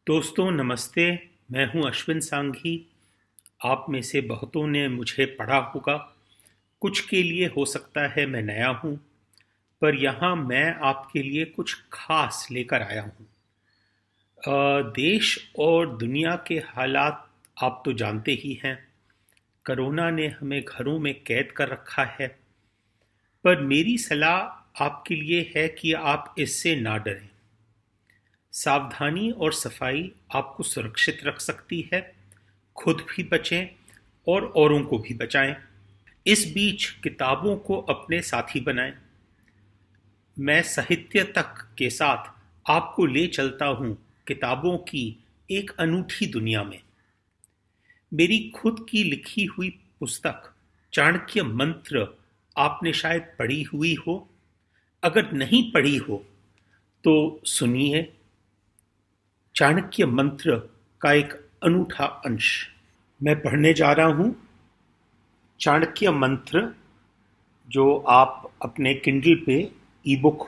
दोस्तों नमस्ते। मैं हूं अश्विन सांघी। आप में से बहुतों ने मुझे पढ़ा होगा। कुछ के लिए हो सकता है मैं नया हूं, पर यहाँ मैं आपके लिए कुछ खास लेकर आया हूं। देश और दुनिया के हालात आप तो जानते ही हैं। कोरोना ने हमें घरों में कैद कर रखा है, पर मेरी सलाह आपके लिए है कि आप इससे ना डरें। सावधानी और सफाई आपको सुरक्षित रख सकती है। खुद भी बचें और औरों को भी बचाएं। इस बीच किताबों को अपने साथी बनाएं। मैं साहित्य तक के साथ आपको ले चलता हूं किताबों की एक अनूठी दुनिया में। मेरी खुद की लिखी हुई पुस्तक चाणक्य मंत्र आपने शायद पढ़ी हुई हो। अगर नहीं पढ़ी हो तो सुनिए। चाणक्य मंत्र का एक अनूठा अंश मैं पढ़ने जा रहा हूं। चाणक्य मंत्र, जो आप अपने किंडल पे ई बुक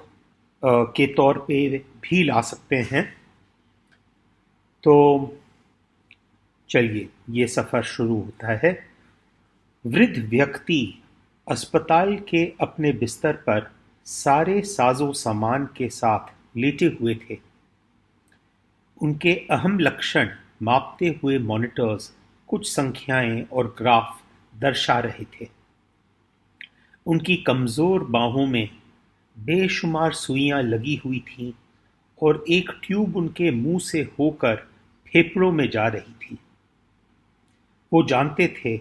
के तौर पे भी ला सकते हैं। तो चलिए, ये सफ़र शुरू होता है। वृद्ध व्यक्ति अस्पताल के अपने बिस्तर पर सारे साजो सामान के साथ लेटे हुए थे। उनके अहम लक्षण मापते हुए मॉनिटर्स कुछ संख्याएं और ग्राफ दर्शा रहे थे। उनकी कमजोर बाहों में बेशुमार सुइयां लगी हुई थीं और एक ट्यूब उनके मुंह से होकर फेफड़ों में जा रही थी। वो जानते थे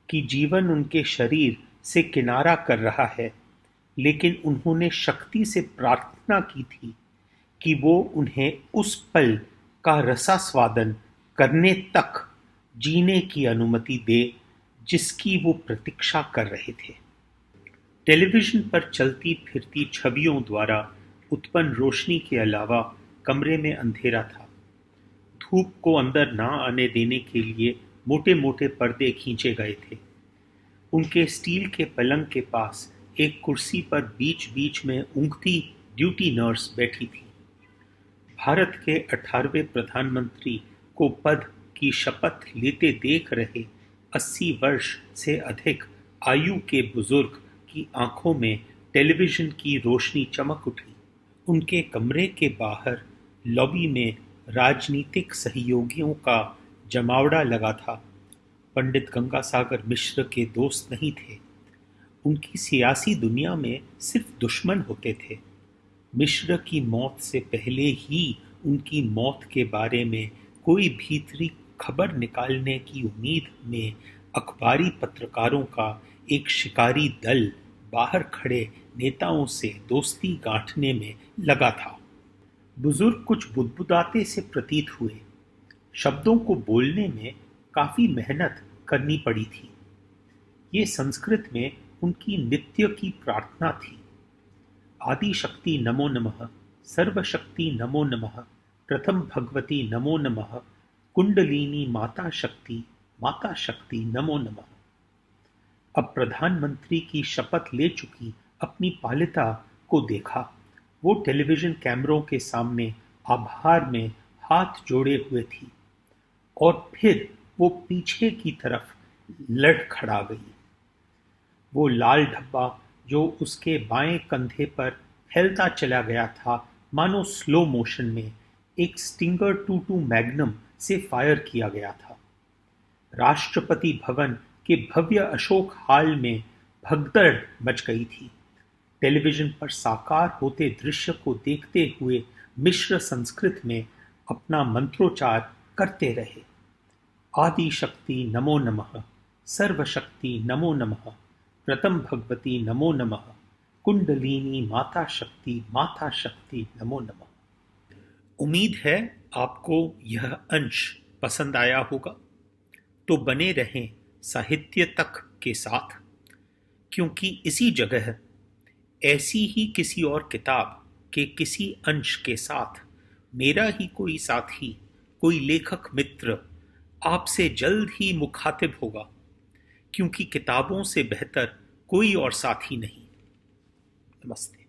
कि जीवन उनके शरीर से किनारा कर रहा है, लेकिन उन्होंने शक्ति से प्रार्थना की थी कि वो उन्हें उस पल का रसास्वादन करने तक जीने की अनुमति दे जिसकी वो प्रतीक्षा कर रहे थे। टेलीविजन पर चलती फिरती छवियों द्वारा उत्पन्न रोशनी के अलावा कमरे में अंधेरा था। धूप को अंदर ना आने देने के लिए मोटे मोटे पर्दे खींचे गए थे। उनके स्टील के पलंग के पास एक कुर्सी पर बीच बीच में ऊँघती ड्यूटी नर्स बैठी थी। भारत के 18वें प्रधानमंत्री को पद की शपथ लेते देख रहे 80 वर्ष से अधिक आयु के बुजुर्ग की आंखों में टेलीविजन की रोशनी चमक उठी। उनके कमरे के बाहर लॉबी में राजनीतिक सहयोगियों का जमावड़ा लगा था। पंडित गंगासागर मिश्र के दोस्त नहीं थे। उनकी सियासी दुनिया में सिर्फ दुश्मन होते थे। मिश्र की मौत से पहले ही उनकी मौत के बारे में कोई भीतरी खबर निकालने की उम्मीद में अखबारी पत्रकारों का एक शिकारी दल बाहर खड़े नेताओं से दोस्ती गांठने में लगा था। बुजुर्ग कुछ बुदबुदाते से प्रतीत हुए। शब्दों को बोलने में काफी मेहनत करनी पड़ी थी। ये संस्कृत में उनकी नित्य की प्रार्थना थी। आदि शक्ति नमो नमः, सर्वशक्ति नमो नमः, प्रथम भगवती नमो नमः, कुंडलिनी माता शक्ति नमो नमः। अब प्रधानमंत्री की शपथ ले चुकी अपनी पालिता को देखा। वो टेलीविजन कैमरों के सामने आभार में हाथ जोड़े हुए थी और फिर वो पीछे की तरफ लड़खड़ा गई। वो लाल धब्बा जो उसके बाएं कंधे पर फैलता चला गया था, मानो स्लो मोशन में एक स्टिंगर 22 मैग्नम से फायर किया गया था। राष्ट्रपति भवन के भव्य अशोक हाल में भगदड़ मच गई थी। टेलीविजन पर साकार होते दृश्य को देखते हुए मिश्र संस्कृत में अपना मंत्रोच्चार करते रहे। आदि शक्ति नमो नमः, सर्वशक्ति नमो नमः, प्रथम भगवती नमो नमः, कुंडलिनी माता शक्ति नमो नमः। उम्मीद है आपको यह अंश पसंद आया होगा। तो बने रहें साहित्य तक के साथ, क्योंकि इसी जगह ऐसी ही किसी और किताब के किसी अंश के साथ मेरा ही कोई साथी, कोई लेखक मित्र आपसे जल्द ही मुखातिब होगा, क्योंकि किताबों से बेहतर कोई और साथी नहीं। नमस्ते।